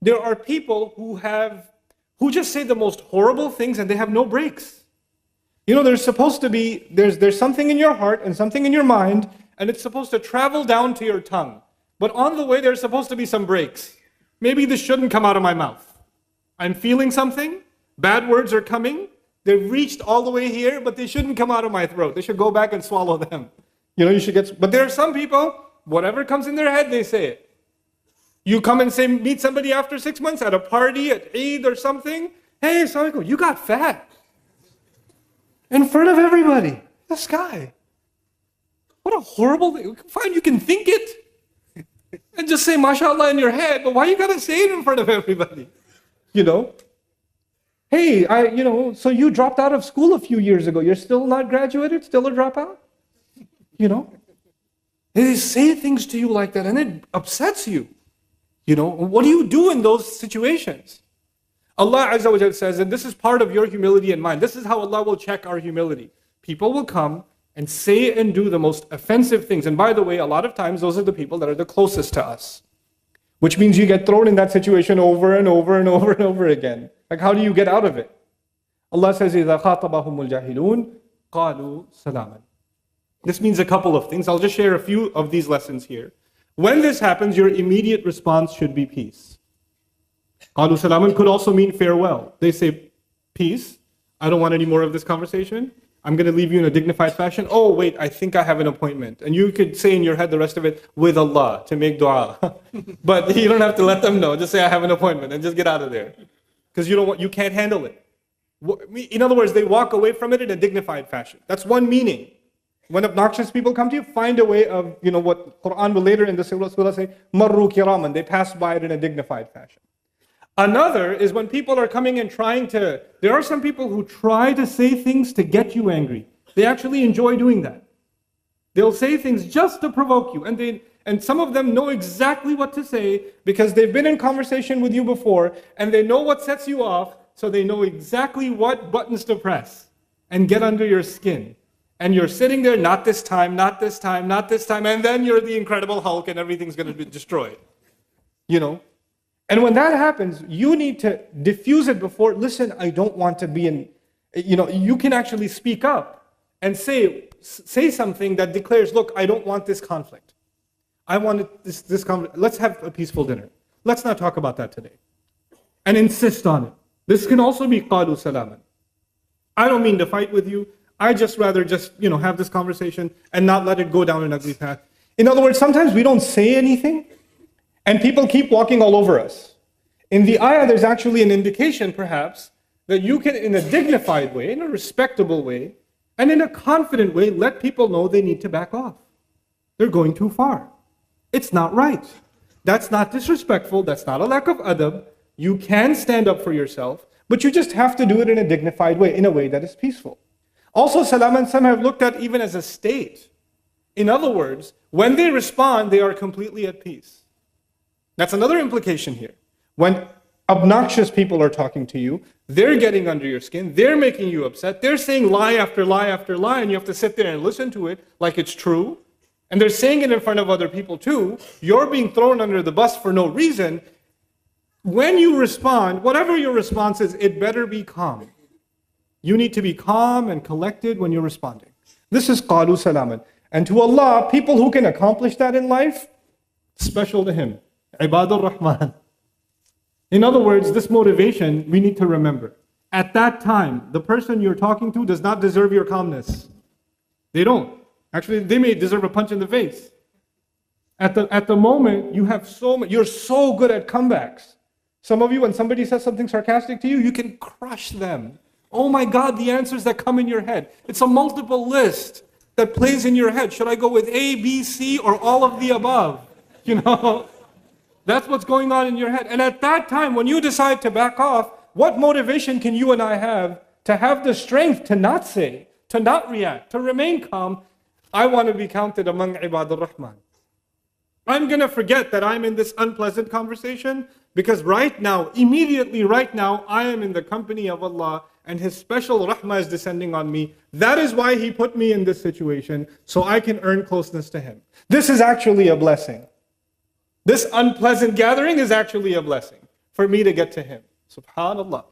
there are people who just say the most horrible things and they have no breaks. There's supposed to be, there's something in your heart and something in your mind, and it's supposed to travel down to your tongue. But on the way, there's supposed to be some breaks. Maybe this shouldn't come out of my mouth. I'm feeling something, bad words are coming, they've reached all the way here, but they shouldn't come out of my throat. They should go back and swallow them. But there are some people, whatever comes in their head, they say it. You come and meet somebody after 6 months at a party, at Eid or something. Hey, assalamu alaikum, you got fat. In front of everybody. This guy. What a horrible thing. Fine, you can think it. And just say mashallah in your head, but why you gotta say it in front of everybody? Hey, so you dropped out of school a few years ago. You're still not graduated? Still a dropout? They say things to you like that and it upsets you. What do you do in those situations? Allah Azza wa Jalla says, and this is part of your humility and mine. This is how Allah will check our humility. People will come and say and do the most offensive things. And by the way, a lot of times those are the people that are the closest to us. Which means you get thrown in that situation over and over and over and over again. Like, how do you get out of it? Allah says, إِذَا خَاطَبَهُمُ الْجَاهِلُونَ قَالُوا سَلَامًا. This means a couple of things. I'll just share a few of these lessons here. When this happens, your immediate response should be peace. قَالُوا سَلَامًا could also mean farewell. They say, peace, I don't want any more of this conversation. I'm going to leave you in a dignified fashion. Oh, wait, I think I have an appointment. And you could say in your head the rest of it, with Allah, to make dua. But you don't have to let them know. Just say, I have an appointment, and just get out of there. Because you can't handle it. In other words, they walk away from it in a dignified fashion. That's one meaning. When obnoxious people come to you, find a way of, what Quran will later in the surah say, marru kiraman, they pass by it in a dignified fashion. Another is when people are coming and there are some people who try to say things to get you angry. They actually enjoy doing that. They'll say things just to provoke you. And some of them know exactly what to say because they've been in conversation with you before and they know what sets you off, so they know exactly what buttons to press and get under your skin. And you're sitting there, not this time, not this time, not this time, and then you're the Incredible Hulk and everything's going to be destroyed. And when that happens, you need to diffuse it before, listen, I don't want to be in, you can actually speak up and say something that declares, look, I don't want this conflict. I want this conflict. Let's have a peaceful dinner. Let's not talk about that today. And insist on it. This can also be qalu salaman. I don't mean to fight with you. I just rather have this conversation and not let it go down an ugly path. In other words, sometimes we don't say anything and people keep walking all over us. In the ayah, there's actually an indication, perhaps, that you can, in a dignified way, in a respectable way, and in a confident way, let people know they need to back off. They're going too far. It's not right. That's not disrespectful. That's not a lack of adab. You can stand up for yourself, but you just have to do it in a dignified way, in a way that is peaceful. Also, salam and some have looked at even as a state. In other words, when they respond, they are completely at peace. That's another implication here. When obnoxious people are talking to you, they're getting under your skin, they're making you upset, they're saying lie after lie after lie, and you have to sit there and listen to it like it's true. And they're saying it in front of other people too. You're being thrown under the bus for no reason. When you respond, whatever your response is, it better be calm. You need to be calm and collected when you're responding. This is qalu salaman. And to Allah, people who can accomplish that in life, special to Him. Ibadur Rahman. In other words, this motivation we need to remember. At that time, the person you're talking to does not deserve your calmness. They don't. Actually, they may deserve a punch in the face. At the moment, you're so good at comebacks. Some of you, when somebody says something sarcastic to you, you can crush them. Oh my God, the answers that come in your head. It's a multiple list that plays in your head. Should I go with A, B, C, or all of the above? That's what's going on in your head. And at that time, when you decide to back off, what motivation can you and I have to have the strength to not say, to not react, to remain calm? I want to be counted among Ibadur Rahman. I'm going to forget that I'm in this unpleasant conversation because right now, immediately right now, I am in the company of Allah and His special rahmah is descending on me. That is why He put me in this situation, so I can earn closeness to Him. This is actually a blessing. This unpleasant gathering is actually a blessing. for me to get to him. Subhanallah.